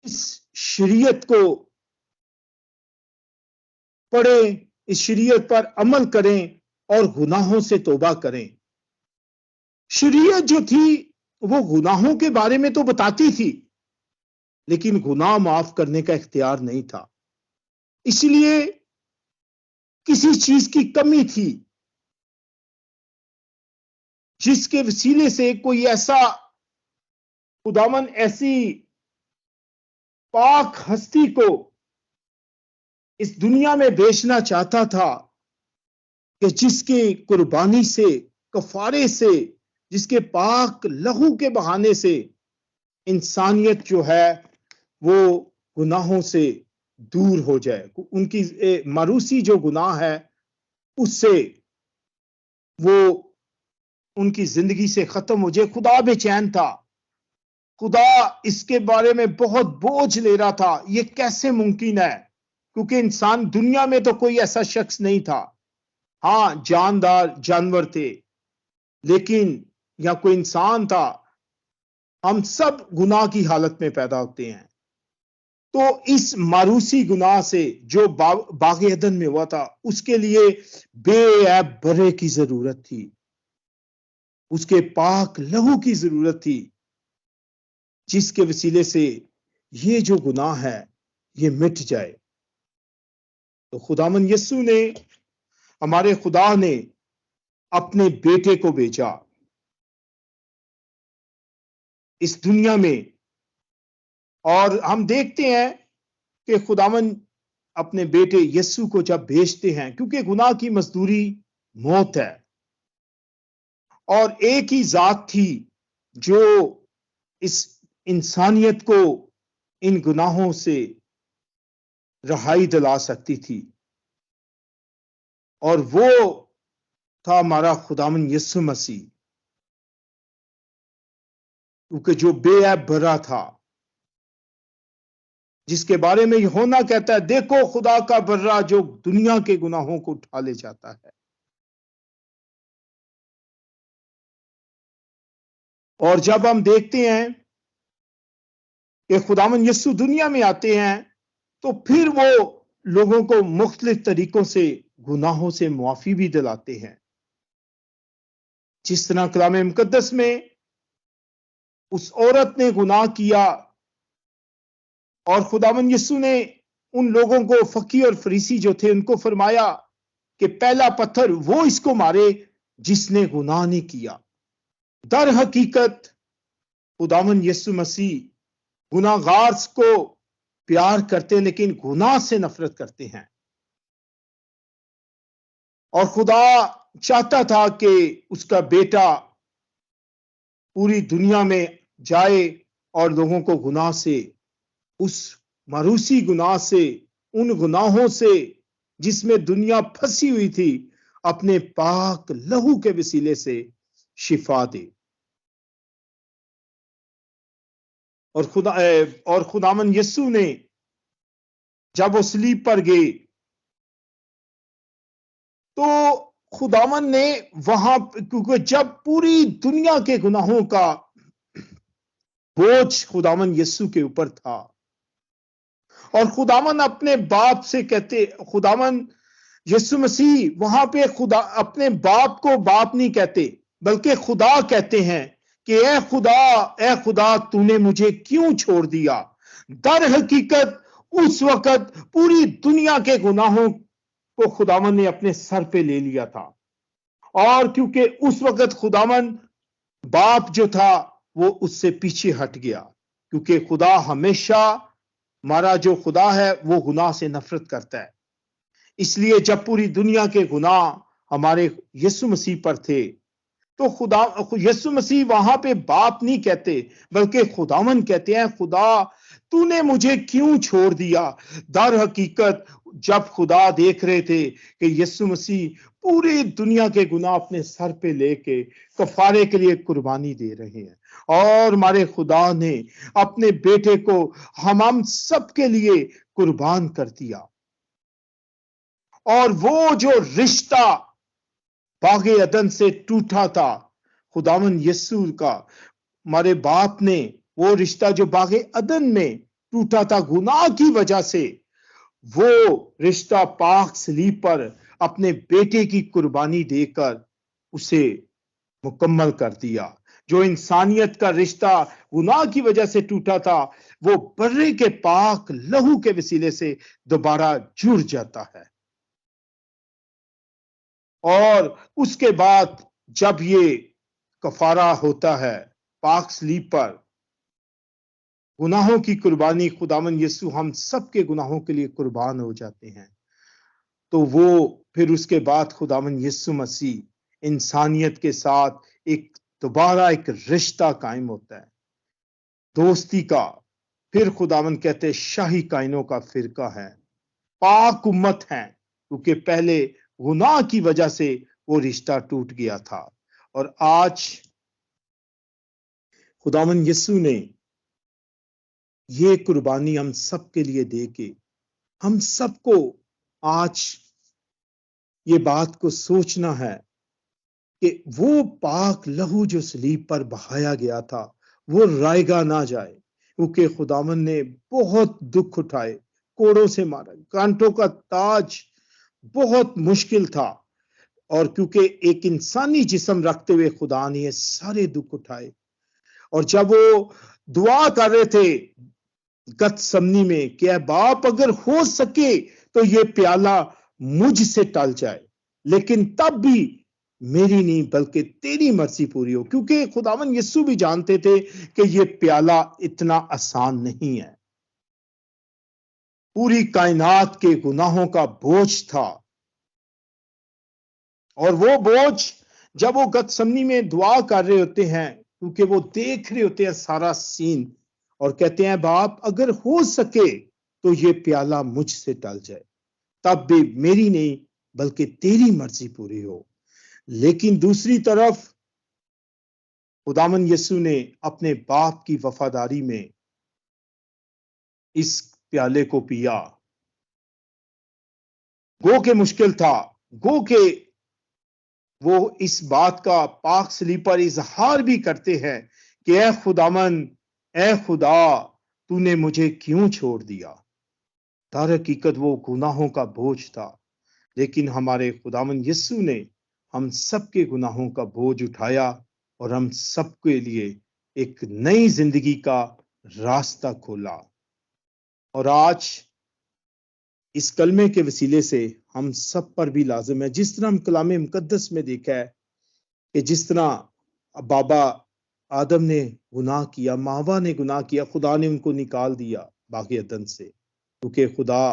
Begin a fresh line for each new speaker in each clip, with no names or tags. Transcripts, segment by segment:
اس شریعت کو پڑھیں، اس شریعت پر عمل کریں اور گناہوں سے توبہ کریں۔ شریعت جو تھی وہ گناہوں کے بارے میں تو بتاتی تھی، لیکن گناہ معاف کرنے کا اختیار نہیں تھا۔ اس لیے کسی چیز کی کمی تھی جس کے وسیلے سے کوئی ایسا خداوند ایسی پاک ہستی کو اس دنیا میں بیچنا چاہتا تھا کہ جس کی قربانی سے، کفارے سے، جس کے پاک لہو کے بہانے سے انسانیت جو ہے وہ گناہوں سے دور ہو جائے، ان کی ماروثی جو گناہ ہے اس سے وہ ان کی زندگی سے ختم ہو جائے۔ خدا بے چین تھا، خدا اس کے بارے میں بہت بوجھ لے رہا تھا، یہ کیسے ممکن ہے؟ کیونکہ انسان دنیا میں تو کوئی ایسا شخص نہیں تھا، ہاں جاندار جانور تھے، لیکن یا کوئی انسان تھا، ہم سب گناہ کی حالت میں پیدا ہوتے ہیں۔ تو اس ماروثی گناہ سے جو باغ عدن میں ہوا تھا، اس کے لیے بے عیب برے کی ضرورت تھی، اس کے پاک لہو کی ضرورت تھی، جس کے وسیلے سے یہ جو گناہ ہے یہ مٹ جائے۔ تو خداوند یسوع نے، ہمارے خدا نے اپنے بیٹے کو بھیجا اس دنیا میں، اور ہم دیکھتے ہیں کہ خداوند اپنے بیٹے یسوع کو جب بھیجتے ہیں، کیونکہ گناہ کی مزدوری موت ہے، اور ایک ہی ذات تھی جو اس انسانیت کو ان گناہوں سے رہائی دلا سکتی تھی، اور وہ تھا ہمارا خداوند یسوع مسیح، کیونکہ جو بے عیب برا تھا، جس کے بارے میں یوحنا کہتا ہے، دیکھو خدا کا برا جو دنیا کے گناہوں کو اٹھا لے جاتا ہے۔ اور جب ہم دیکھتے ہیں کہ خداوند یسوع دنیا میں آتے ہیں تو پھر وہ لوگوں کو مختلف طریقوں سے گناہوں سے معافی بھی دلاتے ہیں، جس طرح کلام مقدس میں اس عورت نے گناہ کیا اور خداوند یسوع نے ان لوگوں کو، فقی اور فریسی جو تھے، ان کو فرمایا کہ پہلا پتھر وہ اس کو مارے جس نے گناہ نہیں کیا۔ در حقیقت خداوند یسوع مسیح گناہ گار کو پیار کرتے لیکن گناہ سے نفرت کرتے ہیں، اور خدا چاہتا تھا کہ اس کا بیٹا پوری دنیا میں جائے اور لوگوں کو گناہ سے، اس ماروثی گناہ سے، ان گناہوں سے جس میں دنیا پھنسی ہوئی تھی، اپنے پاک لہو کے وسیلے سے شفا دے۔ اور خداوند یسوع نے جب وہ صلیب پر گئے تو خداوند نے وہاں، کیونکہ جب پوری دنیا کے گناہوں کا بوجھ خداوند یسوع کے اوپر تھا، اور خداوند اپنے باپ سے کہتے، خداوند یسوع مسیح وہاں پہ خدا اپنے باپ کو باپ نہیں کہتے بلکہ خدا کہتے ہیں کہ اے خدا تو نے مجھے کیوں چھوڑ دیا۔ در حقیقت اس وقت پوری دنیا کے گناہوں کو خداوند نے اپنے سر پہ لے لیا تھا، اور کیونکہ اس وقت خداوند باپ جو تھا وہ اس سے پیچھے ہٹ گیا، کیونکہ خدا ہمیشہ، ہمارا جو خدا ہے وہ گناہ سے نفرت کرتا ہے۔ اس لیے جب پوری دنیا کے گناہ ہمارے یسوع مسیح پر تھے تو یسوع مسیح وہاں پہ باپ نہیں کہتے بلکہ خداوند کہتے ہیں، خدا تو نے مجھے کیوں چھوڑ دیا۔ در حقیقت جب خدا دیکھ رہے تھے کہ یسوع مسیح پوری دنیا کے گناہ اپنے سر پہ لے کے کفارے کے لیے قربانی دے رہے ہیں، اور ہمارے خدا نے اپنے بیٹے کو ہم سب کے لیے قربان کر دیا، اور وہ جو رشتہ باغ عدن سے ٹوٹا تھا خداوند یسوع کا، ہمارے باپ نے وہ رشتہ جو باغ عدن میں ٹوٹا تھا گناہ کی وجہ سے، وہ رشتہ پاک صلیب پر اپنے بیٹے کی قربانی دے کر اسے مکمل کر دیا۔ جو انسانیت کا رشتہ گناہ کی وجہ سے ٹوٹا تھا، وہ برے کے پاک لہو کے وسیلے سے دوبارہ جڑ جاتا ہے۔ اور اس کے بعد جب یہ کفارہ ہوتا ہے پاک صلیب پر، گناہوں کی قربانی، خداوند یسوع ہم سب کے گناہوں کے لیے قربان ہو جاتے ہیں، تو وہ پھر اس کے بعد خداوند یسوع مسیح انسانیت کے ساتھ دوبارہ ایک رشتہ قائم ہوتا ہے، دوستی کا۔ پھر خداوند کہتے شاہی کائنوں کا فرقہ ہے، پاک امت ہے، کیونکہ پہلے گناہ کی وجہ سے وہ رشتہ ٹوٹ گیا تھا۔ اور آج خداوند یسوع نے یہ قربانی ہم سب کے لیے دے کے ہم سب کو آج یہ بات کو سوچنا ہے کہ وہ پاک لہو جو صلیب پر بہایا گیا تھا وہ رائگا نہ جائے، کیونکہ خداوند نے بہت دکھ اٹھائے، کوڑوں سے مارا، کانٹوں کا تاج بہت مشکل تھا، اور کیونکہ ایک انسانی جسم رکھتے ہوئے خدا نے یہ سارے دکھ اٹھائے۔ اور جب وہ دعا کر رہے تھے گتسمنی میں کہ اے باپ اگر ہو سکے تو یہ پیالہ مجھ سے ٹل جائے، لیکن تب بھی میری نہیں بلکہ تیری مرضی پوری ہو، کیونکہ خداوند یسوع بھی جانتے تھے کہ یہ پیالہ اتنا آسان نہیں ہے، پوری کائنات کے گناہوں کا بوجھ تھا۔ اور وہ بوجھ جب وہ گتسمنی میں دعا کر رہے ہوتے ہیں، کیونکہ وہ دیکھ رہے ہوتے ہیں سارا سین، اور کہتے ہیں باپ اگر ہو سکے تو یہ پیالہ مجھ سے ٹل جائے، تب بھی میری نہیں بلکہ تیری مرضی پوری ہو۔ لیکن دوسری طرف خداوند یسوع نے اپنے باپ کی وفاداری میں اس پیالے کو پیا، گو کہ مشکل تھا، گو کہ وہ اس بات کا پاک صلیب پر اظہار بھی کرتے ہیں کہ اے خداوند، اے خدا تو نے مجھے کیوں چھوڑ دیا۔ در حقیقت وہ گناہوں کا بوجھ تھا، لیکن ہمارے خداوند یسوع نے ہم سب کے گناہوں کا بوجھ اٹھایا اور ہم سب کے لیے ایک نئی زندگی کا راستہ کھولا۔ اور آج اس کلمے کے وسیلے سے ہم سب پر بھی لازم ہے، جس طرح ہم کلام مقدس میں دیکھا ہے کہ جس طرح بابا آدم نے گناہ کیا، ماوا نے گناہ کیا، خدا نے ان کو نکال دیا باغ عدن سے، کیونکہ خدا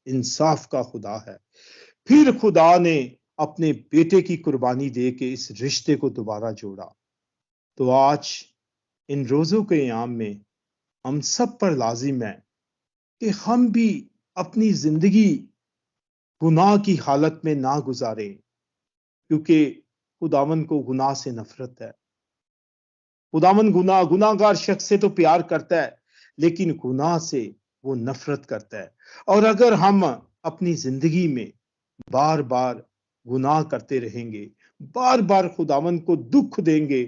انصاف کا خدا ہے۔ پھر خدا نے اپنے بیٹے کی قربانی دے کے اس رشتے کو دوبارہ جوڑا۔ تو آج ان روزوں کے ایام میں ہم سب پر لازم ہے کہ ہم بھی اپنی زندگی گناہ کی حالت میں نہ گزاریں، کیونکہ خداوند کو گناہ سے نفرت ہے۔ خداوند گناہ گار شخص سے تو پیار کرتا ہے، لیکن گناہ سے وہ نفرت کرتا ہے۔ اور اگر ہم اپنی زندگی میں بار بار گناہ کرتے رہیں گے، بار بار خداوند کو دکھ دیں گے،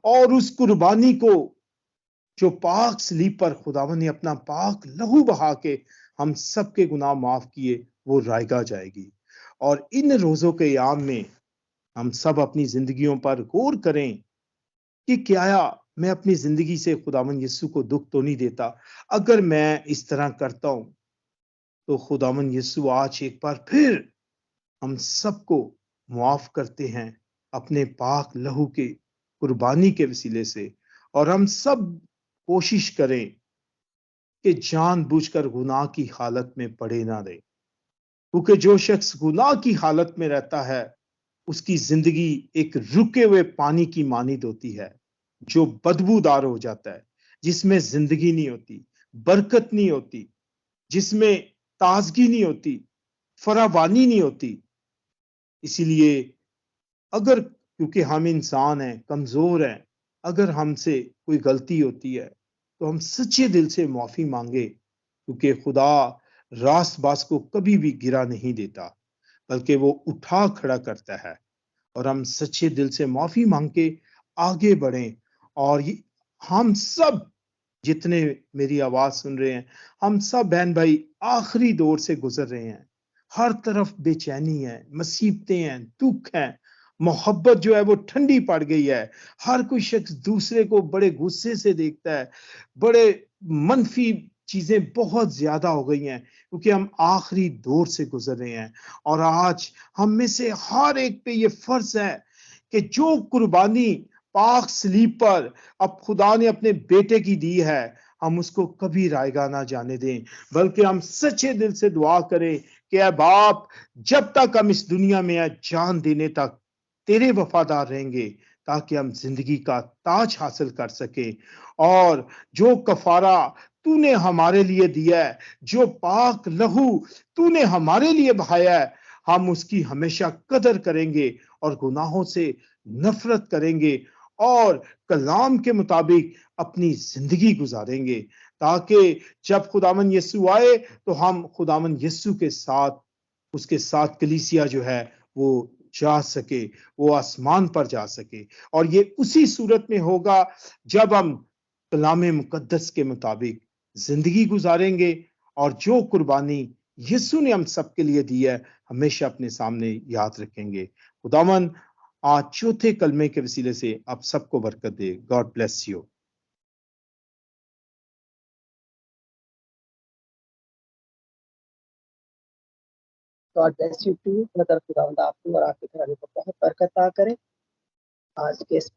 اور اس قربانی کو جو پاک صلیب پر خداوند نے اپنا پاک لہو بہا کے ہم سب کے گناہ معاف کیے، وہ رائگا جائے گی۔ اور ان روزوں کے ایام میں ہم سب اپنی زندگیوں پر غور کریں کہ کیا میں اپنی زندگی سے خداوند یسوع کو دکھ تو نہیں دیتا۔ اگر میں اس طرح کرتا ہوں تو خداوند یسوع آج ایک بار پھر ہم سب کو معاف کرتے ہیں اپنے پاک لہو کے قربانی کے وسیلے سے۔ اور ہم سب کوشش کریں کہ جان بوجھ کر گناہ کی حالت میں پڑے نہ رہے، کیونکہ جو شخص گناہ کی حالت میں رہتا ہے اس کی زندگی ایک رکے ہوئے پانی کی مانند ہوتی ہے، جو بدبودار ہو جاتا ہے، جس میں زندگی نہیں ہوتی، برکت نہیں ہوتی، جس میں تازگی نہیں ہوتی، فراوانی نہیں ہوتی۔ اسی لیے اگر کیونکہ ہم انسان ہیں، کمزور ہیں، اگر ہم سے کوئی غلطی ہوتی ہے تو ہم سچے دل سے معافی مانگے، کیونکہ خدا راست باز کو کبھی بھی گرا نہیں دیتا بلکہ وہ اٹھا کھڑا کرتا ہے۔ اور ہم سچے دل سے معافی مانگ کے آگے بڑھیں، اور ہم سب جتنے میری آواز سن رہے ہیں، ہم سب بہن بھائی آخری دور سے گزر رہے ہیں۔ ہر طرف بے چینی ہے، مصیبتیں ہیں، دکھ ہیں، محبت جو ہے وہ ٹھنڈی پڑ گئی ہے۔ ہر کوئی شخص دوسرے کو بڑے غصے سے دیکھتا ہے، بڑے منفی چیزیں بہت زیادہ ہو گئی ہیں، کیونکہ ہم آخری دور سے گزر رہے ہیں۔ اور آج ہم میں سے ہر ایک پہ یہ فرض ہے کہ جو قربانی پاک صلیب پر اب خدا نے اپنے بیٹے کی دی ہے، ہم اس کو کبھی رائیگاں نہ جانے دیں، بلکہ ہم سچے دل سے دعا کریں کہ اے باپ، جب تک ہم اس دنیا میں ہیں، جان دینے تک تیرے وفادار رہیں گے، تاکہ ہم زندگی کا تاج حاصل کر سکیں۔ اور جو کفارہ تو نے ہمارے لیے دیا ہے، جو پاک لہو تو نے ہمارے لیے بہایا ہے، ہم اس کی ہمیشہ قدر کریں گے اور گناہوں سے نفرت کریں گے اور کلام کے مطابق اپنی زندگی گزاریں گے، تاکہ جب خداوند یسوع آئے تو ہم خداوند یسوع کے ساتھ، اس کے ساتھ کلیسیا جو ہے وہ جا سکے، وہ آسمان پر جا سکے۔ اور یہ اسی صورت میں ہوگا جب ہم کلام مقدس کے مطابق زندگی گزاریں گے اور جو قربانی یسوع نے ہم سب کے لیے دی ہے ہمیشہ اپنے سامنے یاد رکھیں گے۔ خداوند آج چوتھے کلمے کے وسیلے سے آپ سب کو برکت دے۔ God bless you.
God bless you too, مطلب خداوند آپ کو اور آپ کے گھرانے کو بہت برکت عطا کرے۔ آج کے اس